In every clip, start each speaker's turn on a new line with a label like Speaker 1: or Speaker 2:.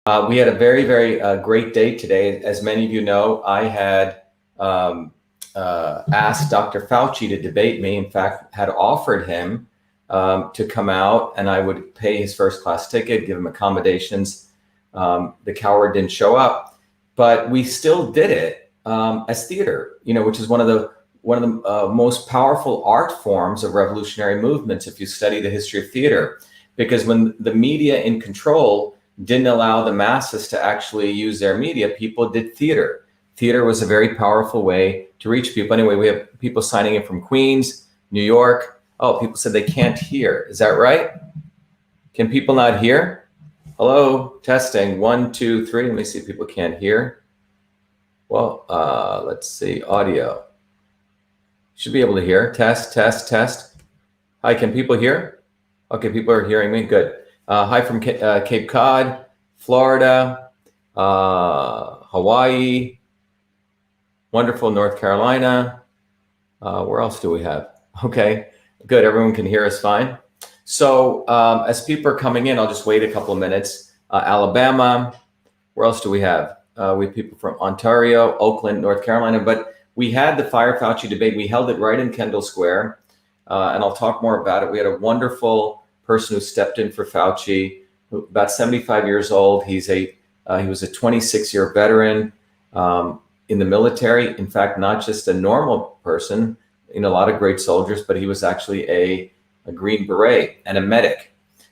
Speaker 1: We had a very, very great day today. As many of you know, I had asked Dr. Fauci to debate me. In fact, had offered him to come out, and I would pay his first-class ticket, give him accommodations. The coward didn't show up, but we still did it as theater, which is one of the most powerful art forms of revolutionary movements if you study the history of theater. Because when the media in control didn't allow the masses to actually use their media, people did theater. Theater was a very powerful way to reach people. Anyway, we have people signing in from Queens, New York. Oh, people said they can't hear. Is that right? Can people not hear? Hello, testing, 1, 2, 3. Let me see if people can't hear. Well, let's see, audio. Should be able to hear. Test, test, test. Hi, can people hear? Okay, people are hearing me. Good. Hi from Cape Cod, Florida, Hawaii, wonderful North Carolina. Where else do we have? Okay, good. Everyone can hear us fine. So as people are coming in, I'll just wait a couple of minutes. Alabama. Where else do we have? We have people from Ontario, Oakland, North Carolina. But we had the Fire Fauci debate. We held it right in Kendall Square. And I'll talk more about it. We had a wonderful person who stepped in for Fauci, about 75 years old. He was a 26-year veteran in the military. In fact, not just a normal person, a lot of great soldiers, but he was actually a Green Beret and a medic.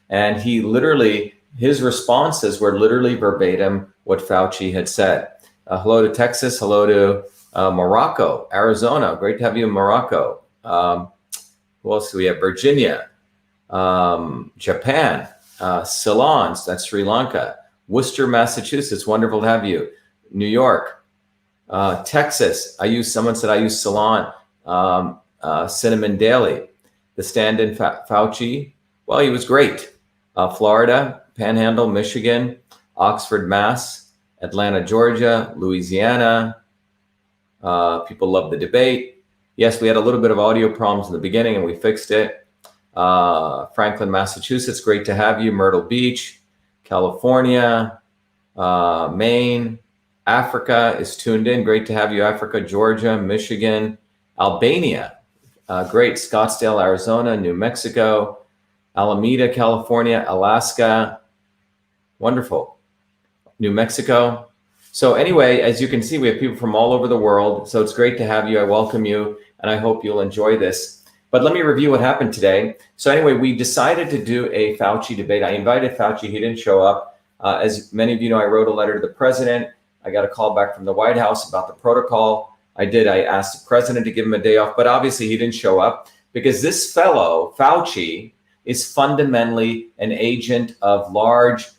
Speaker 1: And he literally, his responses were literally verbatim what Fauci had said. Hello to Texas. Hello to Morocco, Arizona. Great to have you in Morocco. Who else do we have? Virginia. Japan, Ceylon, that's Sri Lanka, Worcester, Massachusetts, wonderful to have you. New York, Texas, someone said I use Ceylon, cinnamon daily. The stand-in Fauci, well, he was great. Florida, Panhandle, Michigan, Oxford, Mass, Atlanta, Georgia, Louisiana. People love the debate. Yes, we had a little bit of audio problems in the beginning and we fixed it. Franklin, Massachusetts, great to have you. Myrtle Beach, California, Maine, Africa is tuned in. Great to have you. Africa, Georgia, Michigan, Albania, great. Scottsdale, Arizona, New Mexico, Alameda, California, Alaska, wonderful. New Mexico. So anyway, as you can see, we have people from all over the world. So it's great to have you. I welcome you, and I hope you'll enjoy this. But let me review what happened today. So anyway, we decided to do a Fauci debate. I invited Fauci. He didn't show up. As many of you know, I wrote a letter to the president. I got a call back from the White House about the protocol. I asked the president to give him a day off, but obviously he didn't show up because this fellow, Fauci, is fundamentally an agent of large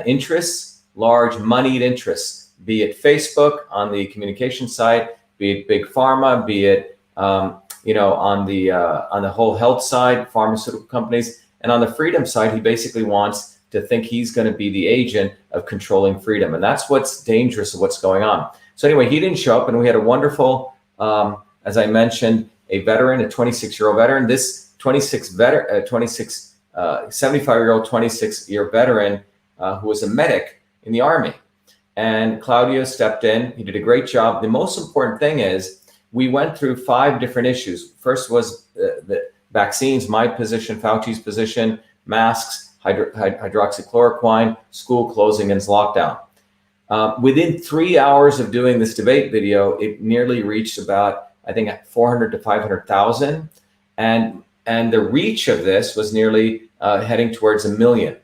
Speaker 1: interests, large moneyed interests, be it Facebook on the communication side, be it big pharma, be it on the whole health side, pharmaceutical companies, and on the freedom side, he basically wants to think he's going to be the agent of controlling freedom. And that's what's dangerous of what's going on. So anyway, he didn't show up, and we had a wonderful, as I mentioned, a veteran, a 26-year-old veteran. This 75-year-old, 26-year veteran who was a medic in the Army. And Claudio stepped in. He did a great job. The most important thing is, we went through 5 different issues. First was the vaccines, my position, Fauci's position, masks, hydroxychloroquine, school closings, lockdown. Within 3 hours of doing this debate video, it nearly reached about, I think, 400 to 500,000. And the reach of this was nearly heading towards 1 million.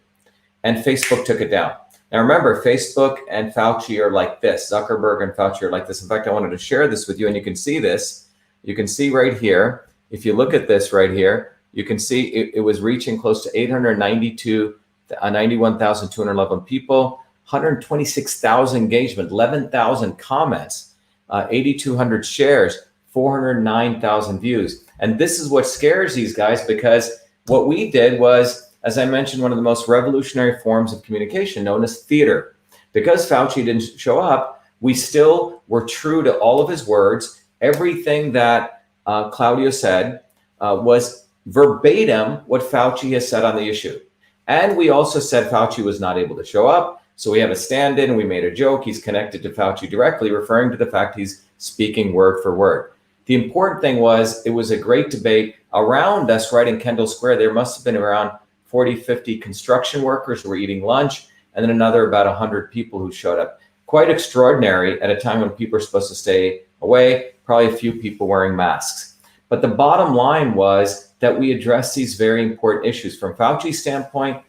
Speaker 1: And Facebook took it down. Now remember, Facebook and Fauci are like this. Zuckerberg and Fauci are like this. In fact, I wanted to share this with you, and you can see this. You can see right here, if you look at this right here, you can see it was reaching close to 91,211 people, 126,000 engagement, 11,000 comments, 8,200 shares, 409,000 views. And this is what scares these guys, because what we did was, as I mentioned, one of the most revolutionary forms of communication known as theater. Because Fauci didn't show up, we still were true to all of his words. Everything that Claudio said was verbatim what Fauci has said on the issue. And we also said Fauci was not able to show up. So we have a stand-in, we made a joke. He's connected to Fauci directly, referring to the fact he's speaking word for word. The important thing was, it was a great debate around us right in Kendall Square. There must have been around 40, 50 construction workers who were eating lunch, and then another about 100 people who showed up. Quite extraordinary at a time when people are supposed to stay away, probably a few people wearing masks. But the bottom line was that we addressed these very important issues from Fauci's standpoint,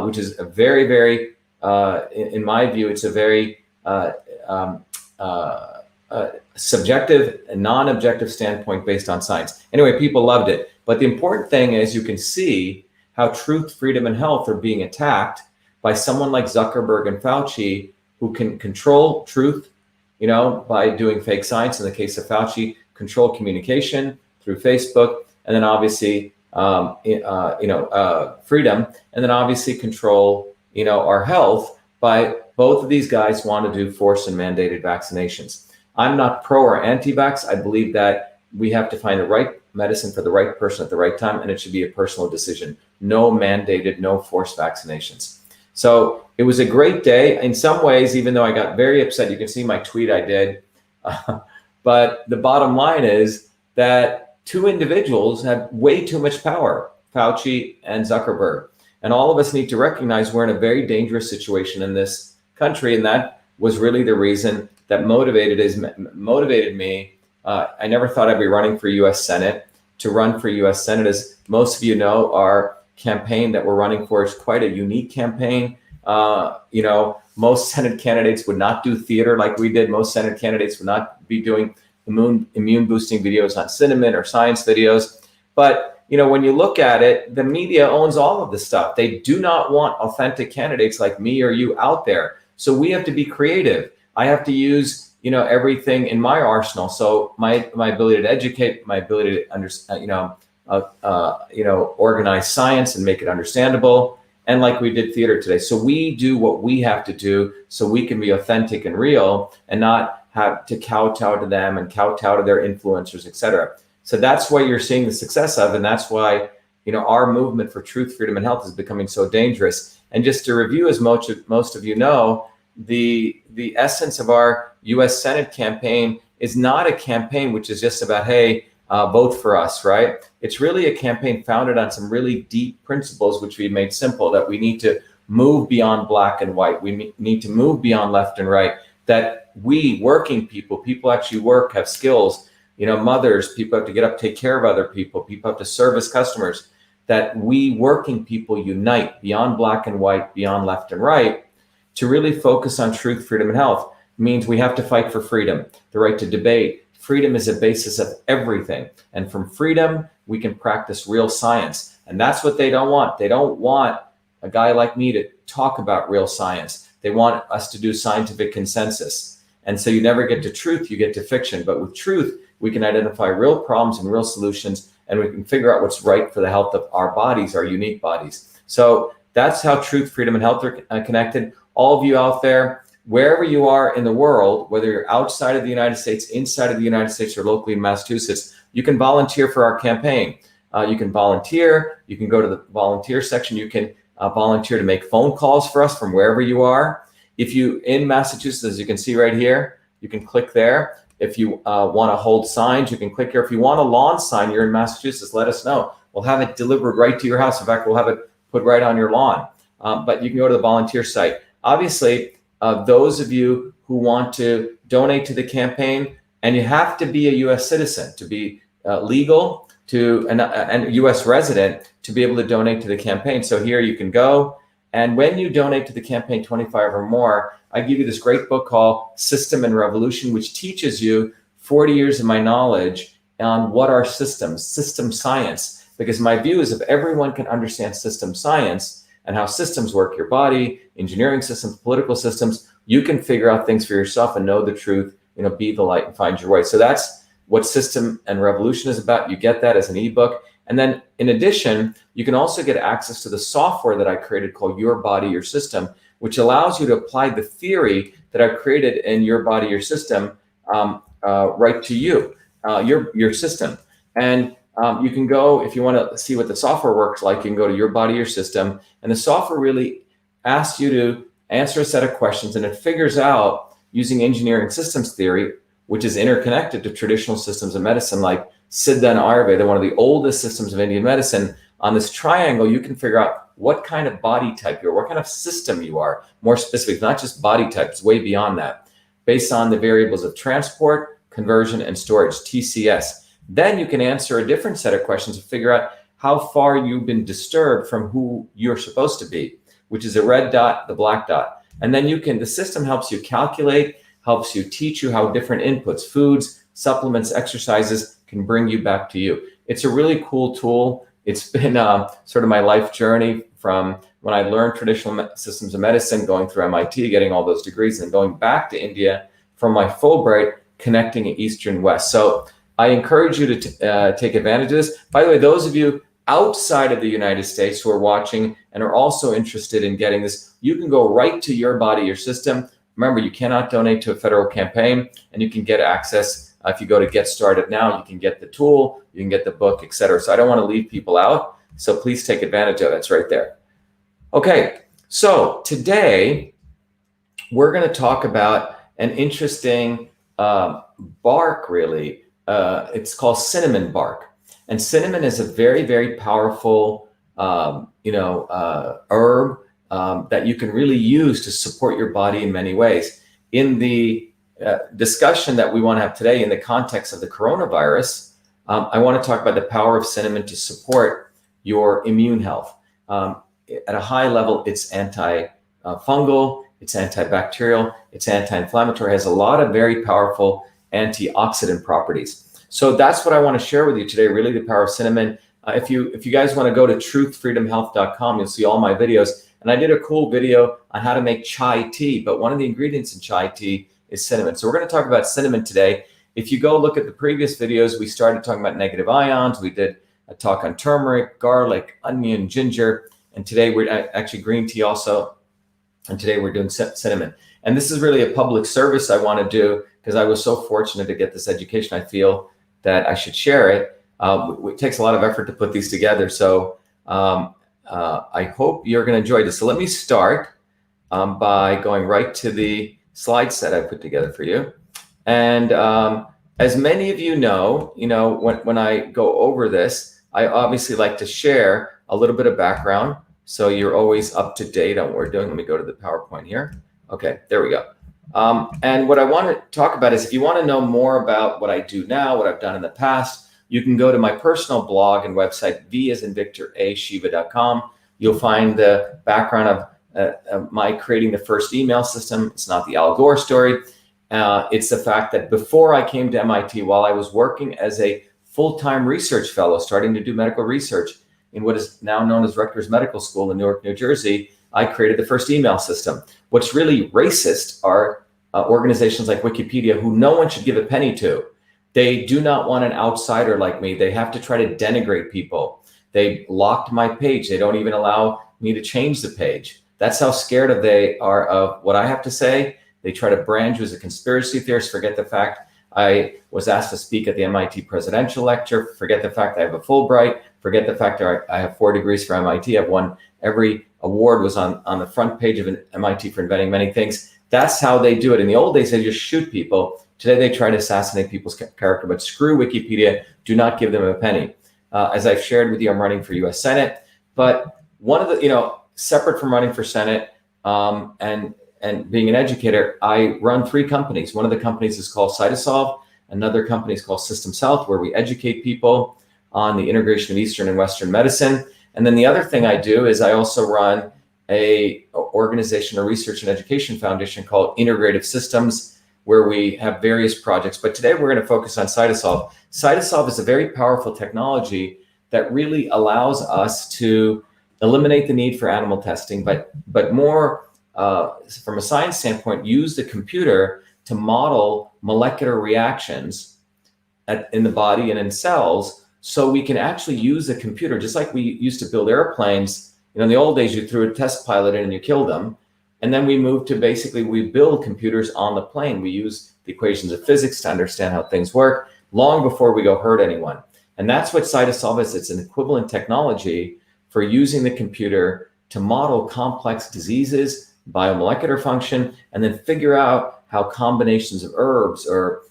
Speaker 1: which is a very, very, in my view, it's a very subjective and non-objective standpoint based on science. Anyway, people loved it. But the important thing is, you can see how truth, freedom, and health are being attacked by someone like Zuckerberg and Fauci, who can control truth, by doing fake science. In the case of Fauci, control communication through Facebook, and then obviously, freedom, and then obviously control, our health by both of these guys want to do forced and mandated vaccinations. I'm not pro or anti-vax. I believe that we have to find the right medicine for the right person at the right time, and it should be a personal decision. No mandated, no forced vaccinations. So it was a great day. In some ways, even though I got very upset, you can see my tweet I did. But the bottom line is that two individuals have way too much power, Fauci and Zuckerberg. And all of us need to recognize we're in a very dangerous situation in this country. And that was really the reason that motivated me. I never thought I'd be running for U.S. Senate. To run for U.S. Senate, as most of you know, our campaign that we're running for is quite a unique campaign. Most Senate candidates would not do theater like we did. Most Senate candidates would not be doing immune boosting videos on cinnamon or science videos. But when you look at it, the media owns all of this stuff. They do not want authentic candidates like me or you out there. So we have to be creative. I have to use everything in my arsenal. So my ability to educate, my ability to understand, organize science and make it understandable. And like we did theater today. So we do what we have to do so we can be authentic and real, and not have to kowtow to them and kowtow to their influencers, et cetera. So that's what you're seeing the success of. And that's why, our movement for truth, freedom, and health is becoming so dangerous. And just to review, as most of you know, the essence of our U.S. Senate campaign is not a campaign which is just about, hey, vote for us, right? It's really a campaign founded on some really deep principles, which we've made simple, that we need to move beyond black and white. We need to move beyond left and right, that we working people actually work, have skills, mothers, people have to get up, take care of other people have to service customers, that we working people unite beyond black and white, beyond left and right, to really focus on truth, freedom, and health. Means we have to fight for freedom, the right to debate. Freedom is a basis of everything. And from freedom, we can practice real science. And that's what they don't want. They don't want a guy like me to talk about real science. They want us to do scientific consensus. And so you never get to truth, you get to fiction. But with truth, we can identify real problems and real solutions, and we can figure out what's right for the health of our bodies, our unique bodies. So that's how truth, freedom, and health are connected. All of you out there, wherever you are in the world, whether you're outside of the United States, inside of the United States, or locally in Massachusetts, you can volunteer for our campaign. You can volunteer. You can go to the volunteer section. You can volunteer to make phone calls for us from wherever you are. If you in Massachusetts, as you can see right here, you can click there. If you want to hold signs, you can click here. If you want a lawn sign, you're in Massachusetts, let us know. We'll have it delivered right to your house. In fact, we'll have it put right on your lawn. But you can go to the volunteer site. Obviously, those of you who want to donate to the campaign, and you have to be a U.S. citizen to be legal, to a U.S. resident to be able to donate to the campaign. So here you can go. And when you donate to the campaign 25 or more, I give you this great book called System and Revolution, which teaches you 40 years of my knowledge on what are systems, system science. Because my view is if everyone can understand system science and how systems work, your body, engineering systems, political systems, you can figure out things for yourself and know the truth, be the light and find your way. So that's what System and Revolution is about. You get that as an ebook. And then in addition, you can also get access to the software that I created called Your Body, Your System, which allows you to apply the theory that I've created in Your Body, Your System right to you, your system. And you can go, if you want to see what the software works like, you can go to Your Body, Your System. And the software really asks you to answer a set of questions, and it figures out using engineering systems theory, which is interconnected to traditional systems of medicine like Siddha and Ayurveda, one of the oldest systems of Indian medicine. On this triangle, you can figure out what kind of body type you are, what kind of system you are, more specific, not just body types, way beyond that, based on the variables of transport, conversion, and storage, TCS. Then you can answer a different set of questions to figure out how far you've been disturbed from who you're supposed to be, which is the red dot, the black dot. And then the system helps you calculate, helps you teach you how different inputs, foods, supplements, exercises can bring you back to you. It's a really cool tool. It's been sort of my life journey from when I learned traditional systems of medicine, going through MIT, getting all those degrees, and going back to India from my Fulbright, connecting East and West. So I encourage you to take advantage of this. By the way, those of you outside of the United States who are watching and are also interested in getting this, you can go right to Your Body, Your System. Remember, you cannot donate to a federal campaign, and you can get access. If you go to Get Started Now, you can get the tool, you can get the book, etc. So I don't want to leave people out. So please take advantage of it. It's right there. Okay, so today we're going to talk about an interesting bark, really. It's called cinnamon bark. And cinnamon is a very, very powerful, herb that you can really use to support your body in many ways. In the discussion that we want to have today in the context of the coronavirus, I want to talk about the power of cinnamon to support your immune health. At a high level, it's anti-fungal, it's antibacterial, it's anti-inflammatory, has a lot of very powerful antioxidant properties. So that's what I want to share with you today, really the power of cinnamon. If you guys want to go to truthfreedomhealth.com, you'll see all my videos. And I did a cool video on how to make chai tea, but one of the ingredients in chai tea is cinnamon. So we're going to talk about cinnamon today. If you go look at the previous videos, we started talking about negative ions. We did a talk on turmeric, garlic, onion, ginger, and today we're actually green tea also. And today we're doing cinnamon. And this is really a public service I want to do because I was so fortunate to get this education. I feel that I should share it. It takes a lot of effort to put these together. So I hope you're going to enjoy this. So let me start by going right to the slide set I put together for you. And as many of you know, when I go over this, I obviously like to share a little bit of background, so you're always up to date on what we're doing. Let me go to the PowerPoint here. Okay, there we go. And what I want to talk about is if you want to know more about what I do now, what I've done in the past, you can go to my personal blog and website, V as in Victor, Shiva.com. You'll find the background of my creating the first email system. It's not the Al Gore story. It's the fact that before I came to MIT, while I was working as a full-time research fellow, starting to do medical research in what is now known as Rutgers Medical School in Newark, New Jersey, I created the first email system. What's really racist are organizations like Wikipedia, who no one should give a penny to. They do not want an outsider like me. They have to try to denigrate people. They locked my page. They don't even allow me to change the page. That's how scared they are of what I have to say. They try to brand you as a conspiracy theorist. Forget the fact I was asked to speak at the MIT presidential lecture. Forget the fact I have a Fulbright. Forget the fact that I have 4 degrees from MIT. I've won every award, was on the front page of MIT for inventing many things. That's how they do it. In the old days, they just shoot people. Today, they try to assassinate people's character, but screw Wikipedia. Do not give them a penny. As I've shared with you, I'm running for US Senate, but one of the, separate from running for Senate and being an educator, I run 3 companies. One of the companies is called CytoSolve. Another company is called Systems Health, where we educate people on the integration of Eastern and Western medicine. And then the other thing I do is I also run a organization, a research and education foundation called Integrative Systems, where we have various projects. But today we're going to focus on CytoSolve. CytoSolve is a very powerful technology that really allows us to eliminate the need for animal testing, but more from a science standpoint, use the computer to model molecular reactions in the body and in cells, so we can actually use the computer, just like we used to build airplanes. In the old days, you threw a test pilot in and you killed them. And then we moved to basically, we build computers on the plane. We use the equations of physics to understand how things work long before we go hurt anyone. And that's what CytoSolve is. It's an equivalent technology for using the computer to model complex diseases, biomolecular function, and then figure out how combinations of herbs or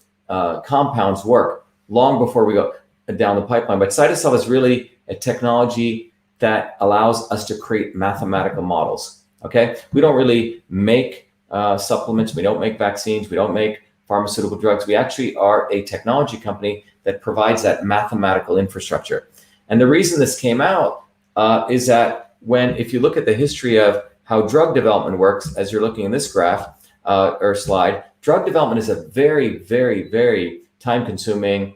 Speaker 1: compounds work long before we go down the pipeline. But CytoSolve is really a technology that allows us to create mathematical models. Okay, we don't really make supplements, we don't make vaccines, we don't make pharmaceutical drugs. We actually are a technology company that provides that mathematical infrastructure. And the reason this came out is that if you look at the history of how drug development works, as you're looking in this graph or slide, drug development is a very, very, very time-consuming,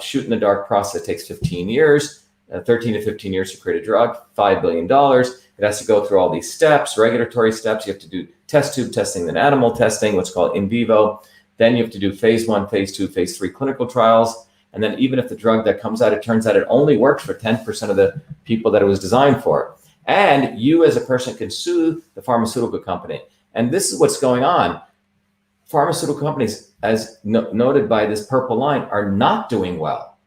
Speaker 1: shoot-in-the-dark process. It takes 15 years, 13 to 15 years to create a drug, $5 billion. It has to go through all these steps, regulatory steps. You have to do test tube testing, then animal testing, what's called in vivo. Then you have to do phase 1, phase 2, phase 3 clinical trials. And then even if the drug that comes out, it turns out it only works for 10% of the people that it was designed for. And you as a person can sue the pharmaceutical company. And this is what's going on. Pharmaceutical companies, as noted by this purple line, are not doing well.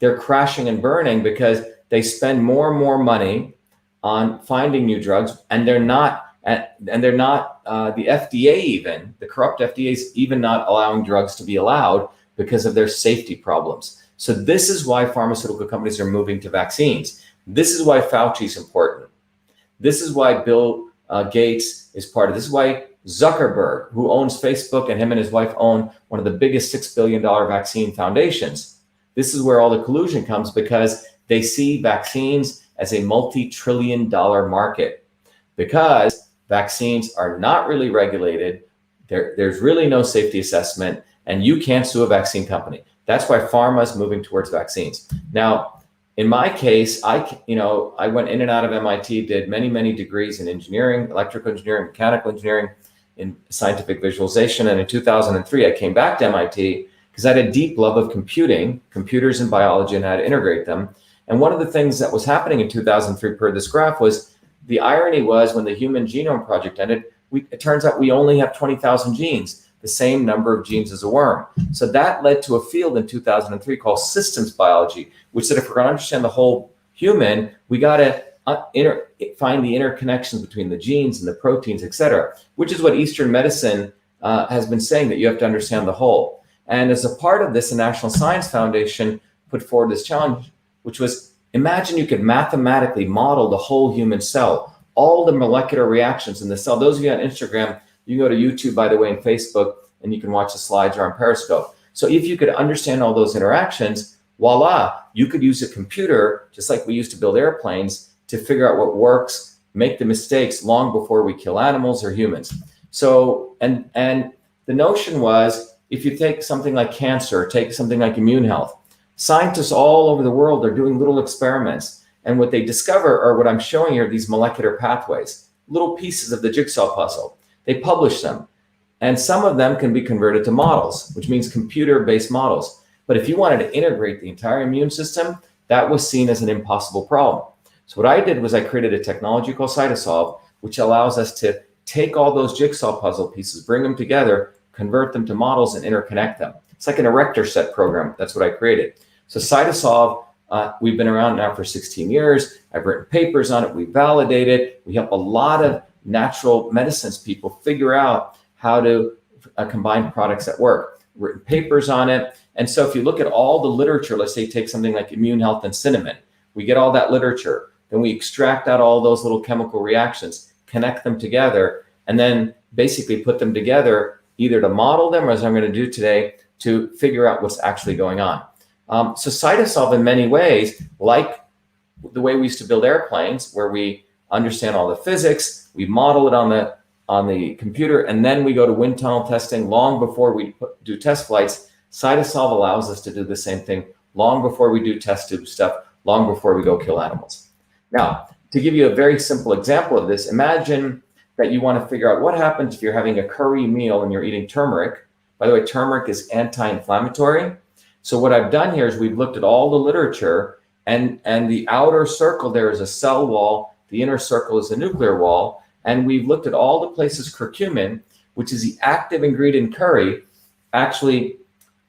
Speaker 1: They're crashing and burning because they spend more and more money on finding new drugs, and they're not the FDA, even the corrupt FDA, is even not allowing drugs to be allowed because of their safety problems. So this is why pharmaceutical companies are moving to vaccines. This is why Fauci is important. This is why Bill Gates is part of this. Is why Zuckerberg, who owns Facebook, and him and his wife own one of the biggest $6 billion vaccine foundations. This is where all the collusion comes, because they see vaccines as a multi-trillion-dollar market, because vaccines are not really regulated. There's really no safety assessment, and you can't sue a vaccine company. That's why pharma is moving towards vaccines. Now, in my case, I went in and out of MIT, did many degrees in engineering, electrical engineering, mechanical engineering, in scientific visualization. And in 2003, I came back to MIT because I had a deep love of computing, computers and biology, and how to integrate them. And one of the things that was happening in 2003 per this graph was, the irony was, when the Human Genome Project ended, it turns out we only have 20,000 genes, the same number of genes as a worm. So that led to a field in 2003 called systems biology, which said if we're going to understand the whole human, we got to find the interconnections between the genes and the proteins, et cetera, which is what Eastern medicine has been saying, that you have to understand the whole. And as a part of this, the National Science Foundation put forward this challenge, which was, imagine you could mathematically model the whole human cell, all the molecular reactions in the cell. Those of you on Instagram, you can go to YouTube, by the way, and Facebook, and you can watch the slides, or on Periscope. So if you could understand all those interactions, voila, you could use a computer, just like we used to build airplanes, to figure out what works, make the mistakes long before we kill animals or humans. So, and the notion was, if you take something like cancer, take something like immune health, scientists all over the world are doing little experiments. And what they discover are what I'm showing here, these molecular pathways, little pieces of the jigsaw puzzle. They publish them. And some of them can be converted to models, which means computer-based models. But if you wanted to integrate the entire immune system, that was seen as an impossible problem. So what I did was I created a technology called CytoSolve, which allows us to take all those jigsaw puzzle pieces, bring them together, convert them to models, and interconnect them. It's like an erector set program. That's what I created. So CytoSolve, we've been around now for 16 years. I've written papers on it. We validate it. We help a lot of natural medicines people figure out how to combine products that work. Written papers on it. And so if you look at all the literature, let's say take something like immune health and cinnamon, we get all that literature. Then we extract out all those little chemical reactions, connect them together, and then basically put them together either to model them, or as I'm going to do today, to figure out what's actually going on. So CytoSolve, in many ways, like the way we used to build airplanes, where we understand all the physics, we model it on the computer, and then we go to wind tunnel testing long before we do test flights. CytoSolve allows us to do the same thing long before we do test tube stuff, long before we go kill animals. Now, to give you a very simple example of this, imagine that you want to figure out what happens if you're having a curry meal and you're eating turmeric. By the way, turmeric is anti-inflammatory. So what I've done here is we've looked at all the literature, and the outer circle there is a cell wall, the inner circle is a nuclear wall, and we've looked at all the places curcumin, which is the active ingredient in curry, actually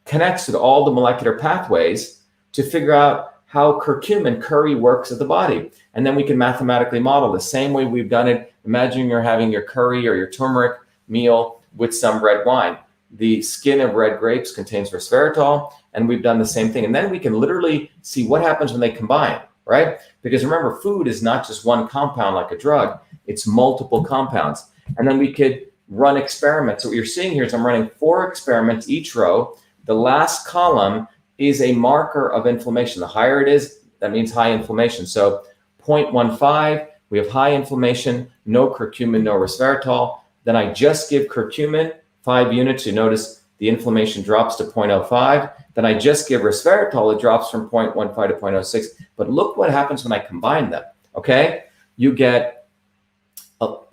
Speaker 1: connects to all the molecular pathways to figure out how curry works at the body. And then we can mathematically model the same way we've done it in Imagine you're having your curry or your turmeric meal with some red wine. The skin of red grapes contains resveratrol, and we've done the same thing. And then we can literally see what happens when they combine, right? Because remember, food is not just one compound like a drug, it's multiple compounds. And then we could run experiments. So what you're seeing here is I'm running 4 experiments each row. The last column is a marker of inflammation. The higher it is, that means high inflammation. So 0.15, we have high inflammation, no curcumin, no resveratrol. Then I just give curcumin 5 units. You notice the inflammation drops to 0.05. Then I just give resveratrol, it drops from 0.15 to 0.06. But look what happens when I combine them, okay? You get,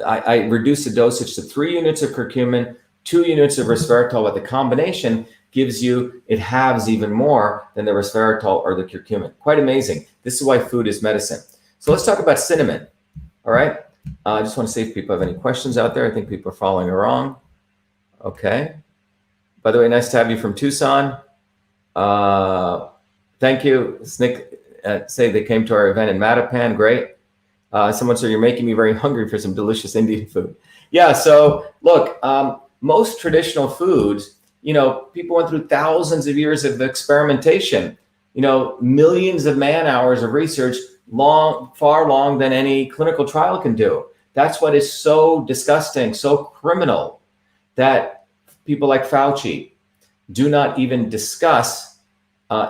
Speaker 1: I reduce the dosage to 3 units of curcumin, 2 units of resveratrol, but the combination gives you, it halves even more than the resveratrol or the curcumin. Quite amazing. This is why food is medicine. So let's talk about cinnamon, all right? I just want to see if people have any questions out there. I think people are following along. Okay. By the way, nice to have you from Tucson. Thank you. Snick say they came to our event in Mattapan. Great. Someone said, you're making me very hungry for some delicious Indian food. Yeah. So look, most traditional foods, you know, people went through thousands of years of experimentation, you know, millions of man hours of research, far long than any clinical trial can do. That's what is so disgusting, so criminal, that people like Fauci do not even discuss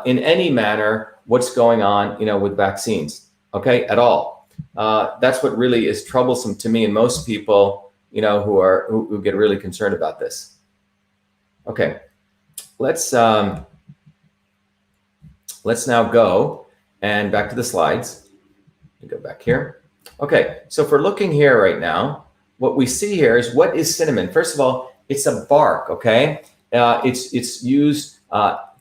Speaker 1: in any manner what's going on, you know, with vaccines, okay, at all. That's what really is troublesome to me and most people, you know, who get really concerned about this. Okay, let's now go and back to the slides. Let me go back here. Okay, so if we're looking here right now, what we see here is, what is cinnamon? First of all, it's a bark, okay? It's used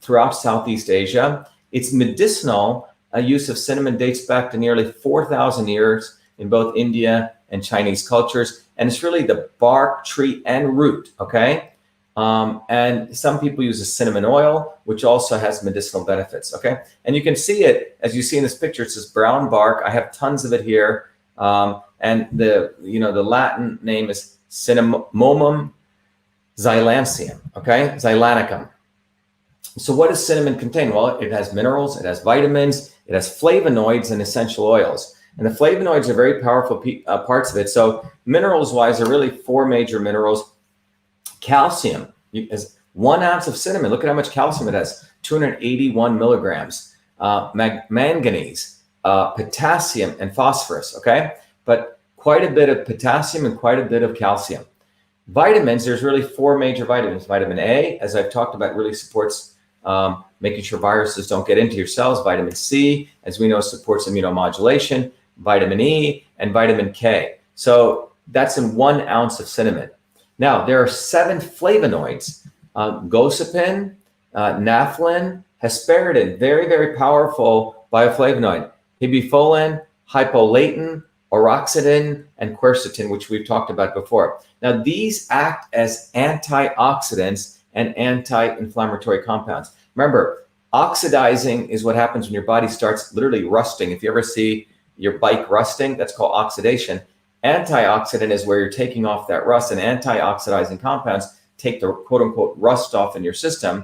Speaker 1: throughout Southeast Asia. It's medicinal. Use of cinnamon dates back to nearly 4,000 years in both India and Chinese cultures. And it's really the bark, tree, and root, okay? And some people use a cinnamon oil, which also has medicinal benefits, okay? And you can see it, as you see in this picture, it's this brown bark. I have tons of it here. And the Latin name is Cinnamomum xylancium, okay? Xylanicum. So what does cinnamon contain? Well, it has minerals, it has vitamins, it has flavonoids and essential oils. And the flavonoids are very powerful parts of it. So minerals-wise, there are really 4 major minerals. Calcium is 1 ounce of cinnamon. Look at how much calcium it has, 281 milligrams. Manganese, potassium, and phosphorus, okay? But quite a bit of potassium and quite a bit of calcium. Vitamins, there's really 4 major vitamins. Vitamin A, as I've talked about, really supports making sure viruses don't get into your cells. Vitamin C, as we know, supports immunomodulation. Vitamin E, and vitamin K. So that's in 1 ounce of cinnamon. Now, there are 7 flavonoids, gosapin, naphthalene, hesperidin, very, very powerful bioflavonoid, hibifolin, hypolatin, oroxidin, and quercetin, which we've talked about before. Now, these act as antioxidants and anti-inflammatory compounds. Remember, oxidizing is what happens when your body starts literally rusting. If you ever see your bike rusting, that's called oxidation. Antioxidant is where you're taking off that rust, and anti-oxidizing compounds take the quote-unquote rust off in your system.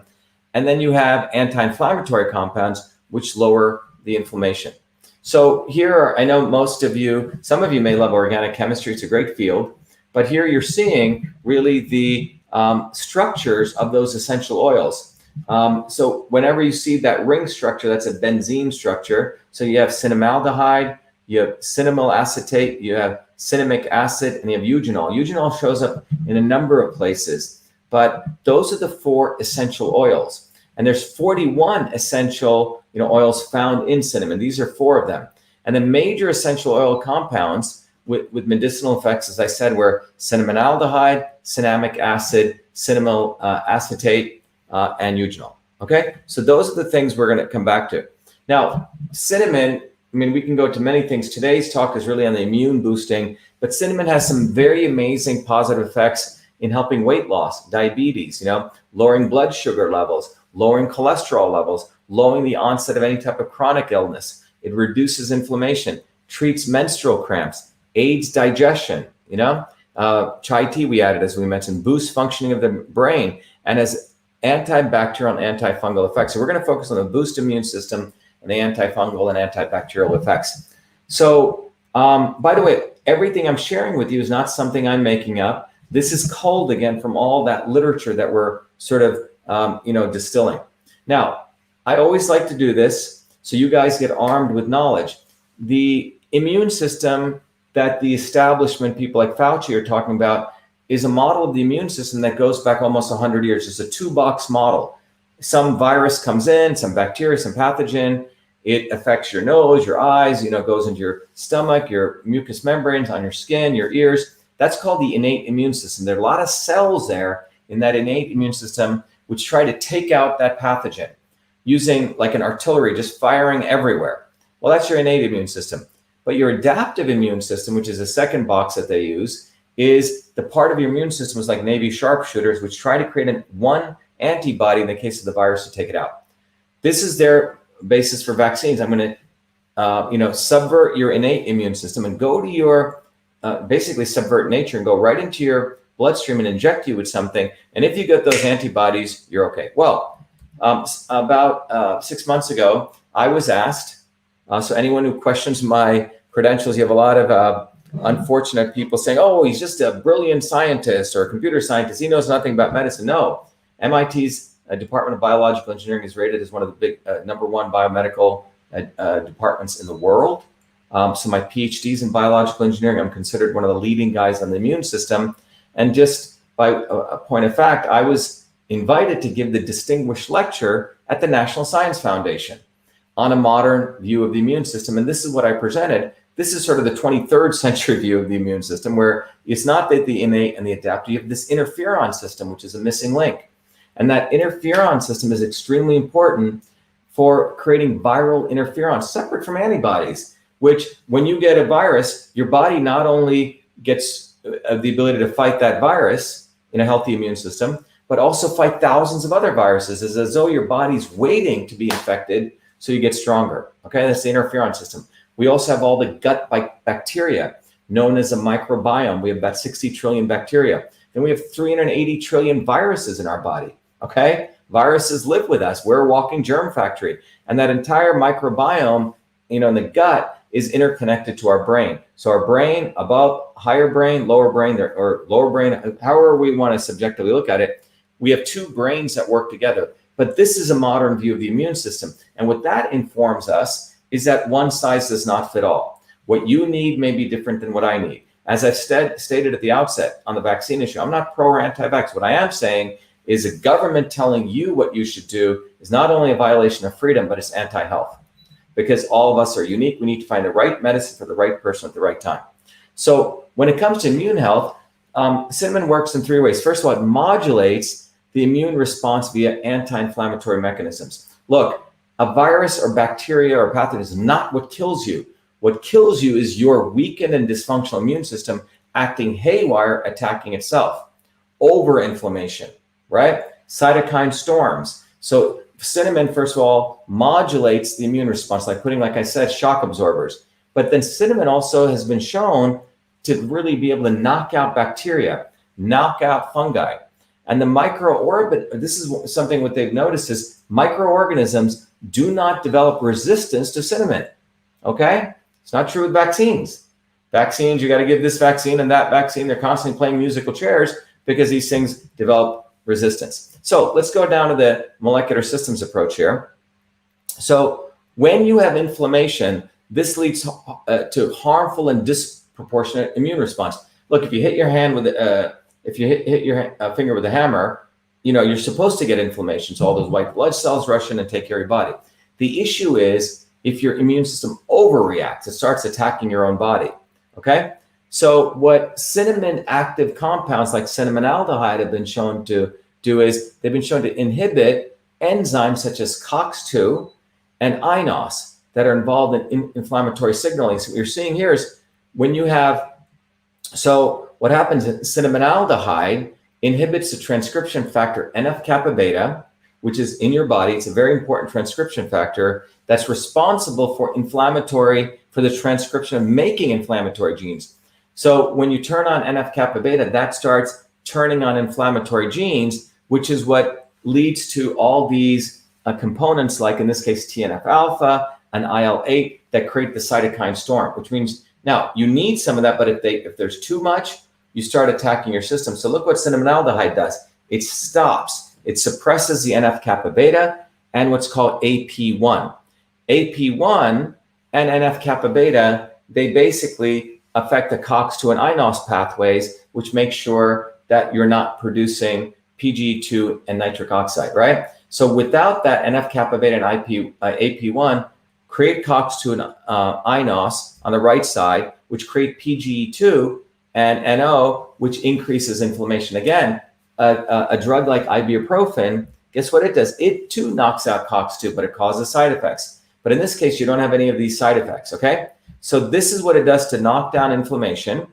Speaker 1: And then you have anti-inflammatory compounds, which lower the inflammation. So here, I know most of you, some of you may love organic chemistry. It's a great field. But here you're seeing really the structures of those essential oils. So whenever you see that ring structure, that's a benzene structure. So you have cinnamaldehyde, you have cinnamyl acetate, you have cinnamic acid, and you have eugenol. Eugenol shows up in a number of places, but those are the 4 essential oils. And there's 41 essential oils found in cinnamon. These are 4 of them. And the major essential oil compounds with medicinal effects, as I said, were cinnamaldehyde, cinnamic acid, cinnamyl acetate, and eugenol. Okay, so those are the things we're going to come back to. Now, cinnamon, I mean, we can go to many things. Today's talk is really on the immune boosting, but cinnamon has some very amazing positive effects in helping weight loss, diabetes, lowering blood sugar levels, lowering cholesterol levels, lowering the onset of any type of chronic illness. It reduces inflammation, treats menstrual cramps, aids digestion, you know. Chai tea we added, as we mentioned, boosts functioning of the brain and has antibacterial and antifungal effects. So we're going to focus on the boost immune system and the antifungal and antibacterial effects. So, by the way, everything I'm sharing with you is not something I'm making up. This is culled again from all that literature that we're sort of, distilling. Now, I always like to do this so you guys get armed with knowledge. The immune system that the establishment people like Fauci are talking about is a model of the immune system that goes back almost 100 years. It's a two-box model. Some virus comes in, some bacteria, some pathogen. It affects your nose, your eyes, goes into your stomach, your mucous membranes, on your skin, your ears. That's called the innate immune system. There are a lot of cells there in that innate immune system which try to take out that pathogen using like an artillery, just firing everywhere. Well, that's your innate immune system. But your adaptive immune system, which is the second box that they use, is the part of your immune system is like Navy sharpshooters, which try to create one antibody in the case of the virus to take it out. This is their basis for vaccines. I'm going to, subvert your innate immune system and go to your, basically subvert nature and go right into your bloodstream and inject you with something. And if you get those antibodies, you're okay. Well, about 6 months ago, I was asked, so anyone who questions my credentials, you have a lot of unfortunate people saying, oh, he's just a brilliant scientist or a computer scientist. He knows nothing about medicine. No, MIT's Department of Biological Engineering is rated as one of the big #1 biomedical departments in the world. So my PhD's in biological engineering. I'm considered one of the leading guys on the immune system. And just by a point of fact, I was invited to give the distinguished lecture at the National Science Foundation on a modern view of the immune system. And this is what I presented. This is sort of the 23rd century view of the immune system, where it's not that the innate and the adaptive, you have this interferon system, which is a missing link. And that interferon system is extremely important for creating viral interferons, separate from antibodies, which when you get a virus, your body not only gets the ability to fight that virus in a healthy immune system, but also fight thousands of other viruses. It's as though your body's waiting to be infected so you get stronger. Okay, that's the interferon system. We also have all the gut bacteria, known as a microbiome. We have about 60 trillion bacteria. Then we have 380 trillion viruses in our body. Okay, viruses live with us. We're a walking germ factory. And that entire microbiome, in the gut is interconnected to our brain. So our brain, above, higher brain, lower brain, or lower brain, however we want to subjectively look at it, we have two brains that work together. But this is a modern view of the immune system. And what that informs us is that one size does not fit all. What you need may be different than what I need. As I've stated at the outset on the vaccine issue, I'm not pro or anti-vax. What I am saying is a government telling you what you should do is not only a violation of freedom, but it's anti-health. Because all of us are unique. We need to find the right medicine for the right person at the right time. So when it comes to immune health, cinnamon works in 3 ways. First of all, it modulates the immune response via anti-inflammatory mechanisms. Look, a virus or bacteria or pathogen is not what kills you. What kills you is your weakened and dysfunctional immune system acting haywire, attacking itself. Overinflammation, right? Cytokine storms. So cinnamon, first of all, modulates the immune response, like putting, like I said, shock absorbers. But then cinnamon also has been shown to really be able to knock out bacteria, knock out fungi. And the this is something what they've noticed is microorganisms do not develop resistance to cinnamon. Okay? It's not true with vaccines. Vaccines, you got to give this vaccine and that vaccine. They're constantly playing musical chairs because these things develop resistance. So let's go down to the molecular systems approach here. So when you have inflammation, this leads to harmful and disproportionate immune response. Look, if you hit your hand with if you hit your finger with a hammer, you're supposed to get inflammation. So all those white blood cells rush in and take care of your body. The issue is if your immune system overreacts, it starts attacking your own body. Okay? So what cinnamon active compounds like cinnamonaldehyde have been shown to do is they've been shown to inhibit enzymes such as COX-2 and INOS that are involved in inflammatory signaling. So what you're seeing here is when you have, so what happens is cinnamonaldehyde inhibits the transcription factor NF-kappa beta, which is in your body. It's a very important transcription factor that's responsible for the transcription of making inflammatory genes. So when you turn on NF-kappa beta, that starts turning on inflammatory genes, which is what leads to all these components, like in this case, TNF-alpha and IL-8 that create the cytokine storm, which means now you need some of that, but if there's too much, you start attacking your system. So look what cinnamonaldehyde does. It stops, it suppresses the NF-kappa beta and what's called AP1. AP1 and NF-kappa beta, they basically affect the COX-2 and INOS pathways, which make sure that you're not producing PGE2 and nitric oxide, right? So without that, NF-kappa beta and AP1 create COX-2 and INOS on the right side, which create PGE2 and NO, which increases inflammation. Again, a drug like ibuprofen, guess what it does? It too knocks out COX-2, but it causes side effects. But in this case, you don't have any of these side effects, okay? So this is what it does to knock down inflammation.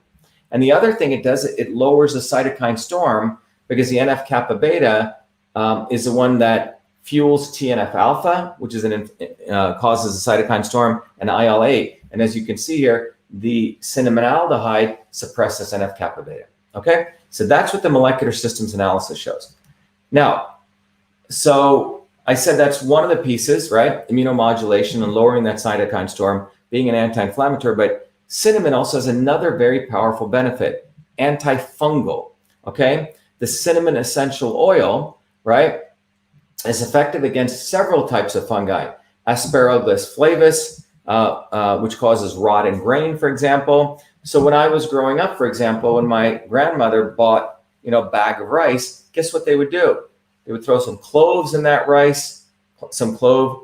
Speaker 1: And the other thing it does, it lowers the cytokine storm, because the NF-kappa beta is the one that fuels TNF-alpha, which is causes a cytokine storm, and IL-8. And as you can see here, the cinnamonaldehyde suppresses NF-kappa beta, okay? So that's what the molecular systems analysis shows. Now, so I said that's one of the pieces, right? Immunomodulation and lowering that cytokine storm, being an anti-inflammatory, but cinnamon also has another very powerful benefit, anti-fungal, okay? The cinnamon essential oil, right, is effective against several types of fungi. Aspergillus flavus, which causes rot in grain, for example. So when I was growing up, for example, when my grandmother bought, a bag of rice, guess what they would do? They would throw some cloves in that rice, some clove,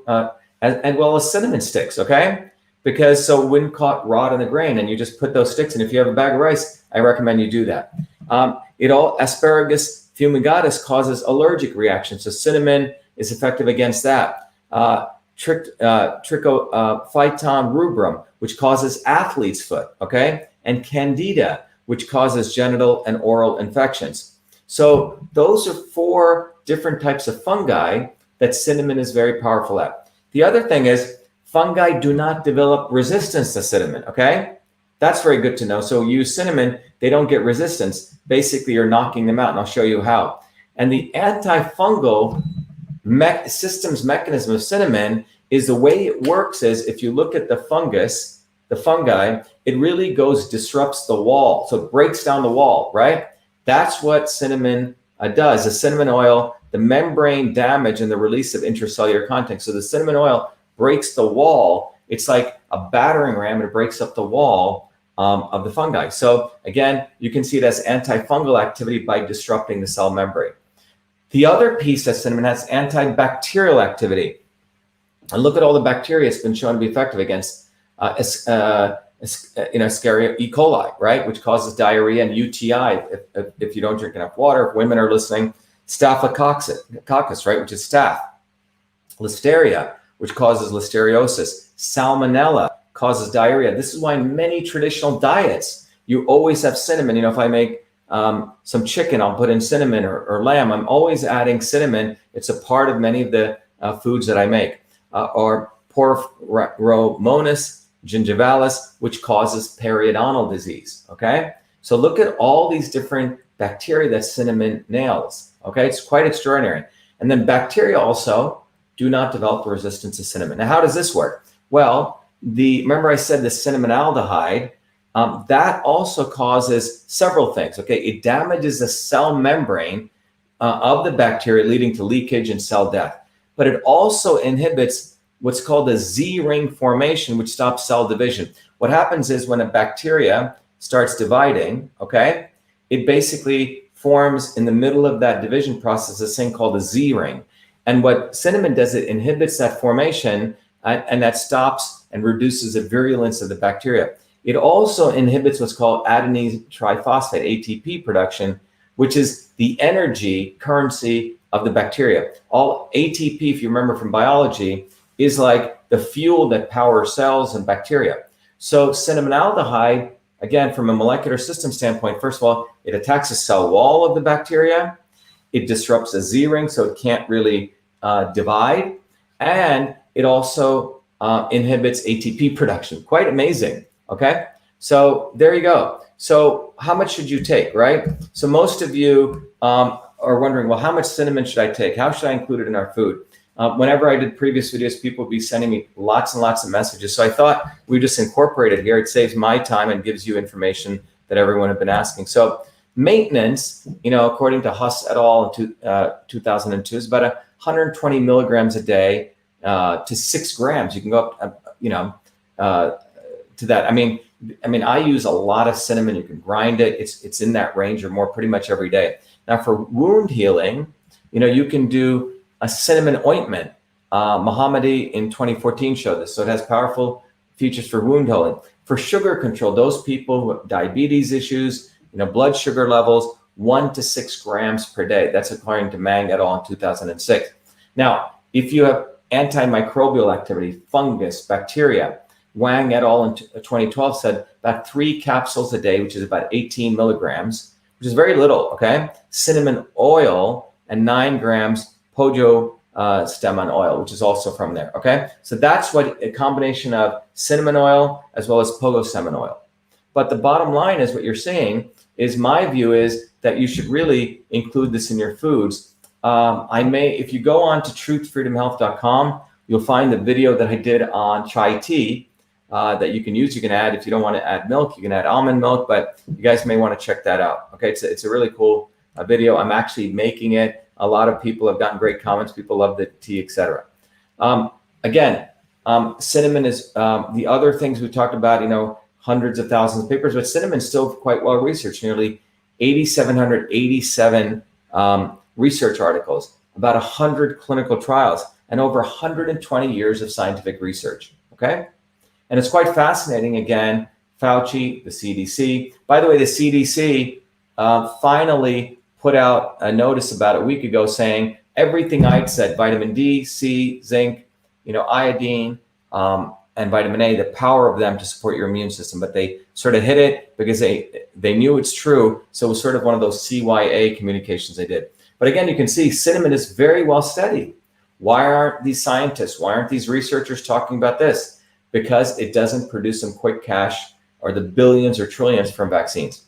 Speaker 1: and well as cinnamon sticks, okay? Because so it wouldn't caught rot in the grain, and you just put those sticks in. If you have a bag of rice, I recommend you do that. Asparagus fumigatus causes allergic reactions, so cinnamon is effective against that. Trichophyton rubrum, which causes athlete's foot, okay? And candida, which causes genital and oral infections. So those are 4 different types of fungi that cinnamon is very powerful at. The other thing is fungi do not develop resistance to cinnamon, okay? That's very good to know. So use cinnamon, they don't get resistance. Basically, you're knocking them out, and I'll show you how. And the anti-fungal systems mechanism of cinnamon is the way it works is if you look at the fungi, it really disrupts the wall. So it breaks down the wall, right? That's what cinnamon does. The cinnamon oil, the membrane damage and the release of intracellular content. So the cinnamon oil breaks the wall. It's like a battering ram, and it breaks up the wall of the fungi. So again, you can see it as antifungal activity by disrupting the cell membrane. The other piece that cinnamon has antibacterial activity. And look at all the bacteria it's been shown to be effective against Escherichia E. coli, right? Which causes diarrhea and UTI if you don't drink enough water. If women are listening, Staphylococcus, right? Which is staph. Listeria, which causes listeriosis. Salmonella causes diarrhea. This is why in many traditional diets, you always have cinnamon. If I make some chicken, I'll put in cinnamon or lamb. I'm always adding cinnamon. It's a part of many of the foods that I make. Or Porphyromonas gingivalis, which causes periodontal disease, okay? So look at all these different bacteria that cinnamon nails, okay? It's quite extraordinary. And then bacteria also do not develop resistance to cinnamon. Now, how does this work? Well, remember I said the cinnamonaldehyde, that also causes several things, okay? It damages the cell membrane of the bacteria, leading to leakage and cell death. But it also inhibits what's called the Z-ring formation, which stops cell division. What happens is when a bacteria starts dividing, okay, it basically forms in the middle of that division process this thing called a Z-ring. And what cinnamon does, it inhibits that formation, and that stops and reduces the virulence of the bacteria. It also inhibits what's called adenine triphosphate, ATP production, which is the energy currency of the bacteria. All ATP, if you remember from biology, is like the fuel that powers cells and bacteria. So cinnamonaldehyde, again, from a molecular system standpoint, first of all, it attacks the cell wall of the bacteria. It disrupts the Z-ring, so it can't really divide. And it also inhibits ATP production. Quite amazing, okay? So there you go. So how much should you take, right? So most of you are wondering, well, how much cinnamon should I take? How should I include it in our food? Whenever I did previous videos, people would be sending me lots and lots of messages. So I thought we just incorporate it here. It saves my time and gives you information that everyone had been asking. So maintenance, according to Huss et al. In 2002, is about 120 milligrams a day to 6 grams. You can go up, to that. I mean, I use a lot of cinnamon. You can grind it. It's in that range or more pretty much every day. Now for wound healing, you can do a cinnamon ointment. Mohammadi in 2014 showed this. So it has powerful features for wound healing. For sugar control, those people who have diabetes issues, blood sugar levels, 1 to 6 grams per day. That's according to Mang et al. In 2006. Now, if you have antimicrobial activity, fungus, bacteria, Wang et al. In 2012 said about 3 capsules a day, which is about 18 milligrams, which is very little, okay? Cinnamon oil and 9 grams pojo stemon oil, which is also from there, okay? So that's what a combination of cinnamon oil as well as pogo stemon oil. But the bottom line is what you're saying is my view is that you should really include this in your foods. If you go on to truthfreedomhealth.com, you'll find the video that I did on chai tea that you can use. You can add, if you don't want to add milk, you can add almond milk, but you guys may want to check that out. Okay, it's a really cool video. I'm actually making it. A lot of people have gotten great comments. People love the tea, etc. Again, cinnamon is the other things we talked about, hundreds of thousands of papers, but cinnamon is still quite well researched, nearly 8,787 research articles, about 100 clinical trials, and over 120 years of scientific research, okay? And it's quite fascinating, again, Fauci, the CDC. By the way, the CDC finally put out a notice about a week ago saying everything I'd said, vitamin D, C, zinc, iodine, and vitamin A, the power of them to support your immune system. But they sort of hid it because they knew it's true. So it was sort of one of those CYA communications they did. But again, you can see cinnamon is very well studied. Why aren't these scientists, why aren't these researchers talking about this? Because it doesn't produce some quick cash or the billions or trillions from vaccines.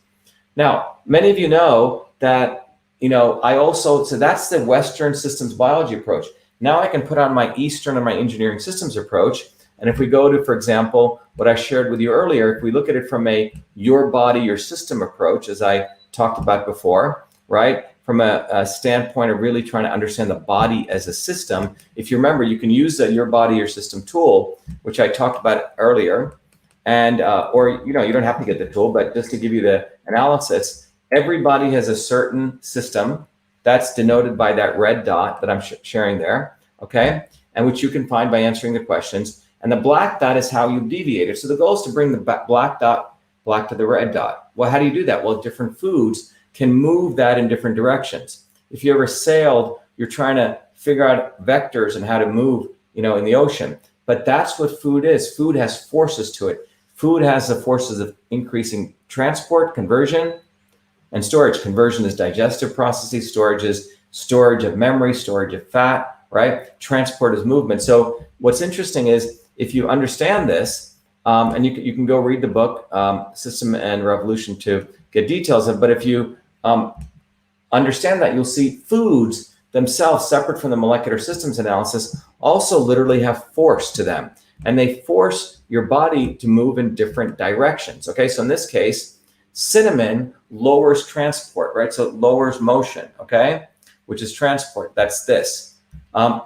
Speaker 1: Now, many of you know that, so that's the Western systems biology approach. Now I can put on my Eastern and my engineering systems approach. And if we go to, for example, what I shared with you earlier, if we look at it from a your body, your system approach, as I talked about before, right? From a standpoint of really trying to understand the body as a system. If you remember, you can use the your body, your system tool, which I talked about earlier. And, or, you don't have to get the tool, but just to give you the analysis, everybody has a certain system that's denoted by that red dot that I'm sharing there, okay? And which you can find by answering the questions. And the black dot is how you deviate it. So the goal is to bring the black dot black to the red dot. Well, how do you do that? Well, different foods can move that in different directions. If you ever sailed, you're trying to figure out vectors and how to move, in the ocean. But that's what food is. Food has forces to it. Food has the forces of increasing transport, conversion, and storage. Conversion is digestive processes. Storage is storage of memory, storage of fat, right? Transport is movement. So what's interesting is if you understand this, and you can go read the book, System and Revolution, to get details of it. But if you understand that, you'll see foods themselves, separate from the molecular systems analysis, also literally have force to them. And they force your body to move in different directions. Okay, so in this case, cinnamon lowers transport, right? So it lowers motion, okay, which is transport. That's this.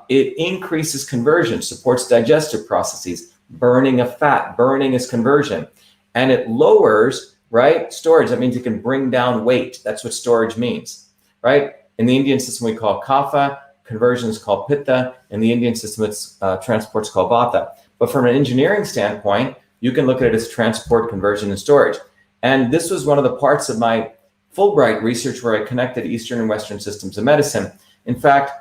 Speaker 1: It increases conversion, supports digestive processes, burning of fat. Burning is conversion. And it lowers, right, storage. That means it can bring down weight. That's what storage means, right? In the Indian system, we call kapha. Conversion is called pitta. In the Indian system, it's transport's called vata. But from an engineering standpoint, you can look at it as transport, conversion, and storage. And this was one of the parts of my Fulbright research where I connected Eastern and Western systems of medicine. In fact,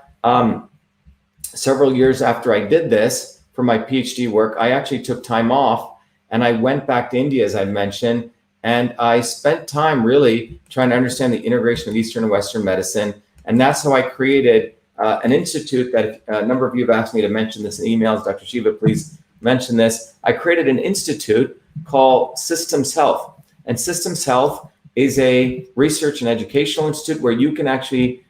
Speaker 1: several years after I did this for my PhD work, I actually took time off and I went back to India, as I mentioned, and I spent time really trying to understand the integration of Eastern and Western medicine. And that's how I created an institute that a number of you have asked me to mention this in emails. Dr. Shiva, please mention this. I created an institute called Systems Health. And Systems Health is a research and educational institute where you can actually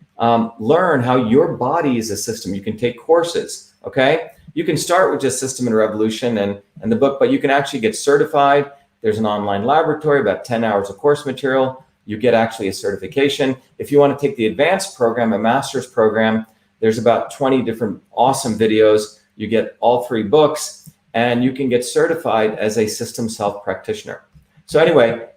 Speaker 1: learn how your body is a system. You can take courses, okay? You can start with just System and Revolution and the book, but you can actually get certified. There's an online laboratory, about 10 hours of course material. You get actually a certification. If you want to take the advanced program, a master's program, there's about 20 different awesome videos. You get all 3 books, and you can get certified as a Systems Health practitioner. So anyway,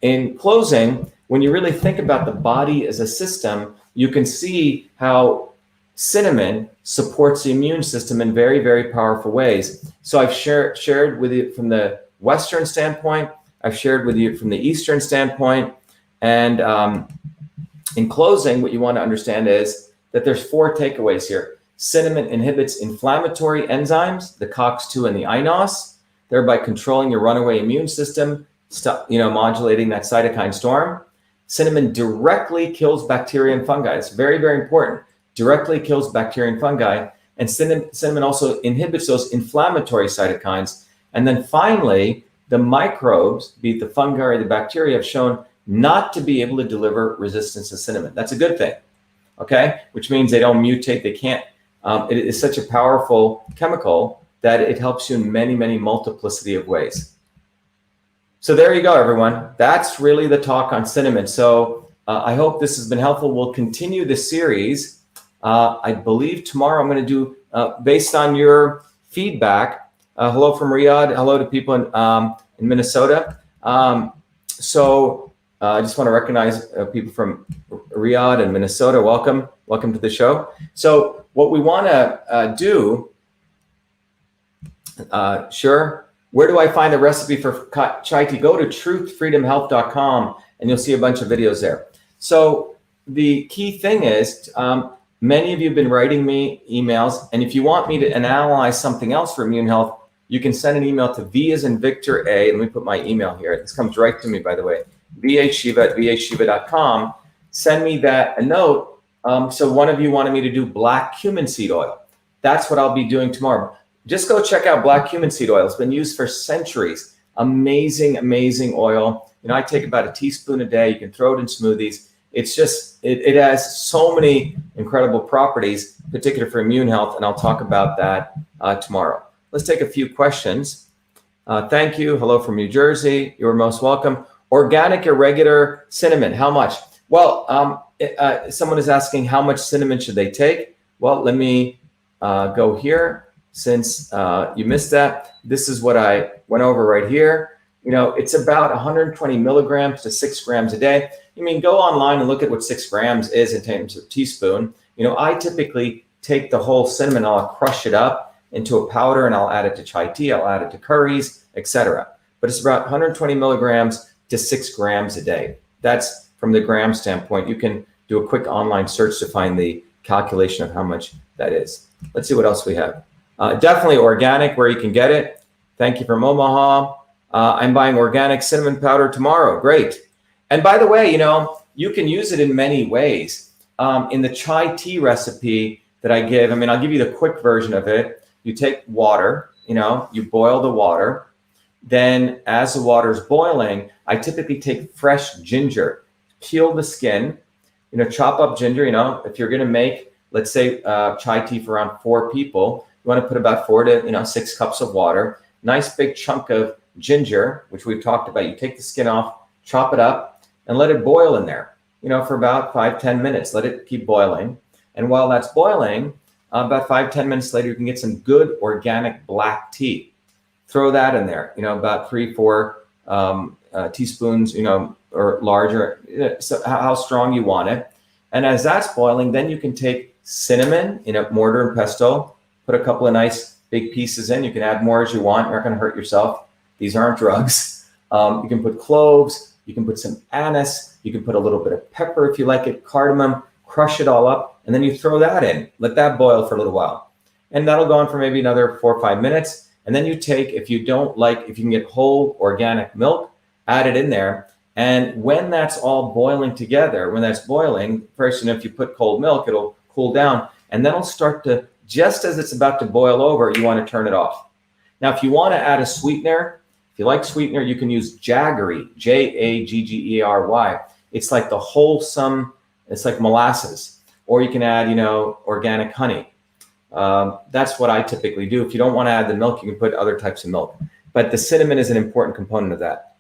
Speaker 1: in closing, when you really think about the body as a system, you can see how cinnamon supports the immune system in very, very powerful ways. So I've shared with you from the Western standpoint, I've shared with you from the Eastern standpoint. And in closing, what you want to understand is that there's 4 takeaways here. Cinnamon inhibits inflammatory enzymes, the COX-2 and the INOS, thereby controlling your runaway immune system, modulating that cytokine storm. Cinnamon directly kills bacteria and fungi. It's very, very important. Directly kills bacteria and fungi. And cinnamon also inhibits those inflammatory cytokines. And then finally, the microbes, be it the fungi or the bacteria, have shown not to be able to deliver resistance to cinnamon. That's a good thing, okay? Which means they don't mutate, they can't. It is such a powerful chemical that it helps you in many, many multiplicity of ways. So there you go, everyone. That's really the talk on cinnamon. So I hope this has been helpful. We'll continue this series. I believe tomorrow I'm going to do, based on your feedback, hello from Riyadh, hello to people in Minnesota. I just want to recognize people from Riyadh and Minnesota. Welcome to the show. So what we want to do, sure. Where do I find the recipe for chai tea? Go to truthfreedomhealth.com and you'll see a bunch of videos there. So the key thing is, many of you have been writing me emails, and if you want me to analyze something else for immune health, you can send an email to V as in Victor A. Let me put my email here. This comes right to me, by the way. vhshiva@vhshiva.com. Send me a note. So one of you wanted me to do black cumin seed oil. That's what I'll be doing tomorrow. Just go check out black cumin seed oil. It's been used for centuries. Amazing, amazing oil. I take about a teaspoon a day. You can throw it in smoothies. It's just, it has so many incredible properties, particularly for immune health, and I'll talk about that tomorrow. Let's take a few questions. Thank you. Hello from New Jersey. You're most welcome. Organic irregular cinnamon, how much? Well, someone is asking how much cinnamon should they take? Well, let me go here. Since you missed that, this is what I went over right here. It's about 120 milligrams to 6 grams a day. Go online and look at what 6 grams is in terms of teaspoon. I typically take the whole cinnamon, I'll crush it up into a powder and I'll add it to chai tea, I'll add it to curries, etc. But it's about 120 milligrams to 6 grams a day. That's from the gram standpoint. You can do a quick online search to find the calculation of how much that is. Let's see what else we have. Definitely organic where you can get it. Thank you from Omaha. I'm buying organic cinnamon powder tomorrow. Great. And by the way, you can use it in many ways. In the chai tea recipe that I give, I'll give you the quick version of it. You take water, you boil the water. Then as the water is boiling, I typically take fresh ginger, peel the skin, chop up ginger. If you're going to make, let's say, chai tea for around 4 people, you want to put about 4 to 6 cups of water, nice big chunk of ginger, which we've talked about. You take the skin off, chop it up, and let it boil in there, for about 5-10 minutes. Let it keep boiling. And while that's boiling, about 5-10 minutes later, you can get some good organic black tea. Throw that in there, about 3-4 teaspoons, or larger, so how strong you want it. And as that's boiling, then you can take cinnamon in a mortar and pestle, put a couple of nice big pieces in. You can add more as you want. You're not going to hurt yourself. These aren't drugs. You can put cloves. You can put some anise. You can put a little bit of pepper if you like it, cardamom, crush it all up, and then you throw that in. Let that boil for a little while. And that'll go on for maybe another 4 or 5 minutes. And then you take, if you can get whole organic milk, add it in there. And when that's all boiling together, when that's boiling, first, if you put cold milk, it'll cool down. And then it'll start to, just as it's about to boil over, you want to turn it off. Now, if you want to add a sweetener, if you like sweetener, you can use jaggery, Jaggery. It's like the wholesome, it's like molasses. Or you can add, organic honey. That's what I typically do. If you don't want to add the milk, you can put other types of milk. But the cinnamon is an important component of that.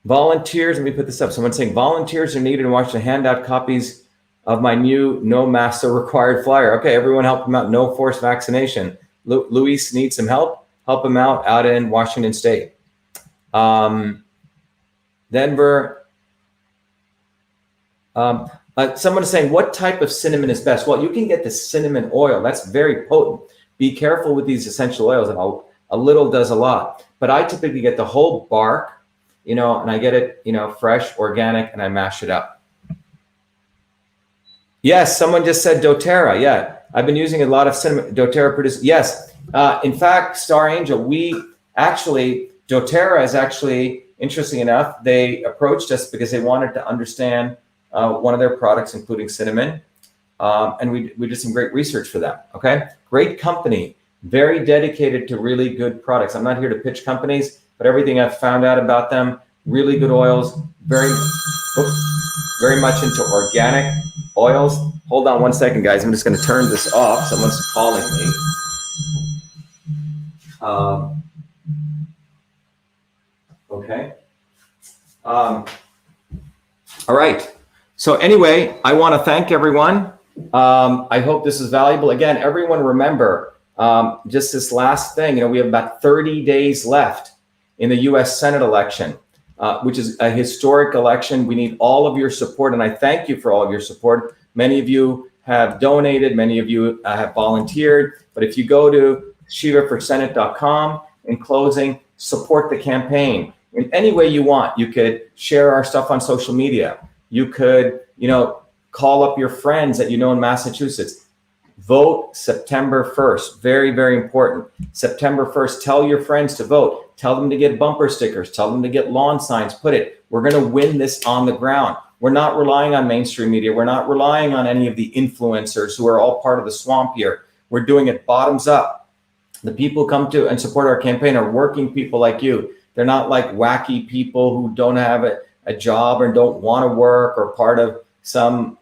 Speaker 1: Volunteers, let me put this up. Someone's saying volunteers are needed in Washington to hand out copies of my new no masks are required flyer. Okay, everyone help him out. No forced vaccination. Luis needs some help. Help him out in Washington State. Denver. Someone is saying, what type of cinnamon is best? Well, you can get the cinnamon oil. That's very potent. Be careful with these essential oils. A little does a lot. But I typically get the whole bark, and I get it, fresh, organic, and I mash it up. Yes, someone just said doTERRA. Yeah, I've been using a lot of cinnamon. doTERRA produces. Yes, in fact, Star Angel, doTERRA is actually, interesting enough, they approached us because they wanted to understand one of their products, including cinnamon. And we did some great research for them. Okay, great company, very dedicated to really good products. I'm not here to pitch companies, but everything I've found out about them, really good oils, very much into organic oils. Hold on one second, guys. I'm just going to turn this off. Someone's calling me. Okay. All right. So anyway, I want to thank everyone. I hope this is valuable. Again, everyone remember, just this last thing, we have about 30 days left in the US Senate election, which is a historic election. We need all of your support, and I thank you for all of your support. Many of you have donated, many of you have volunteered, but if you go to shivaforsenate.com, in closing, support the campaign in any way you want. You could share our stuff on social media. You could, call up your friends that in Massachusetts. Vote September 1st. Very, very important. September 1st, tell your friends to vote. Tell them to get bumper stickers. Tell them to get lawn signs. Put it. We're going to win this on the ground. We're not relying on mainstream media. We're not relying on any of the influencers who are all part of the swamp here. We're doing it bottoms up. The people who come to and support our campaign are working people like you. They're not like wacky people who don't have a job or don't want to work or part of some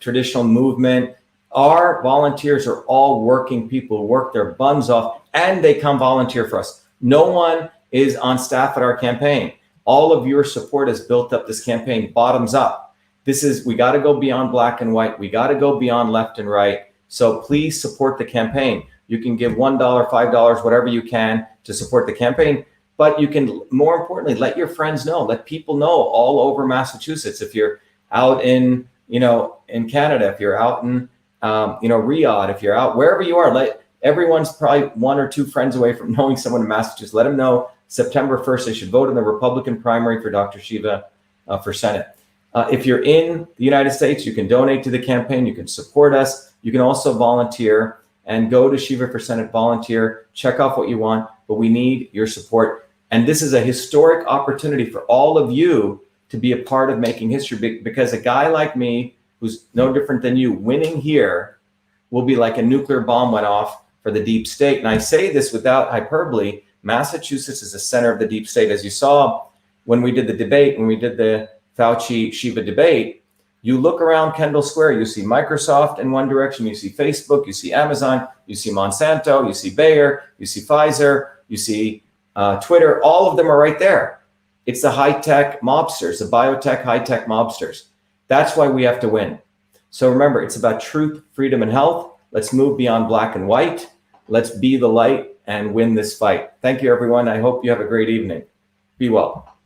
Speaker 1: traditional movement. Our volunteers are all working people who work their buns off, and they come volunteer for us. No one is on staff at our campaign. All of your support has built up this campaign bottoms up. We got to go beyond black and white. We got to go beyond left and right. So please support the campaign. You can give $1, $5, whatever you can to support the campaign. But you can, more importantly, let your friends know, let people know all over Massachusetts. If you're out in Canada, if you're out in, Riyadh, if you're out wherever you are, everyone's probably one or two friends away from knowing someone in Massachusetts. Let them know September 1st, they should vote in the Republican primary for Dr. Shiva for Senate. If you're in the United States, you can donate to the campaign. You can support us. You can also volunteer and go to Shiva for Senate, volunteer, check off what you want, but we need your support. And this is a historic opportunity for all of you to be a part of making history, because a guy like me, who's no different than you, winning here will be like a nuclear bomb went off for the deep state. And I say this without hyperbole. Massachusetts is the center of the deep state. As you saw when we did the debate, when we did the Fauci-Shiva debate, you look around Kendall Square, you see Microsoft in one direction, you see Facebook, you see Amazon, you see Monsanto, you see Bayer, you see Pfizer, you see Twitter. All of them are right there. It's the high-tech mobsters, the biotech, high-tech mobsters. That's why we have to win. So remember, it's about truth, freedom, and health. Let's move beyond black and white. Let's be the light and win this fight. Thank you, everyone. I hope you have a great evening. Be well.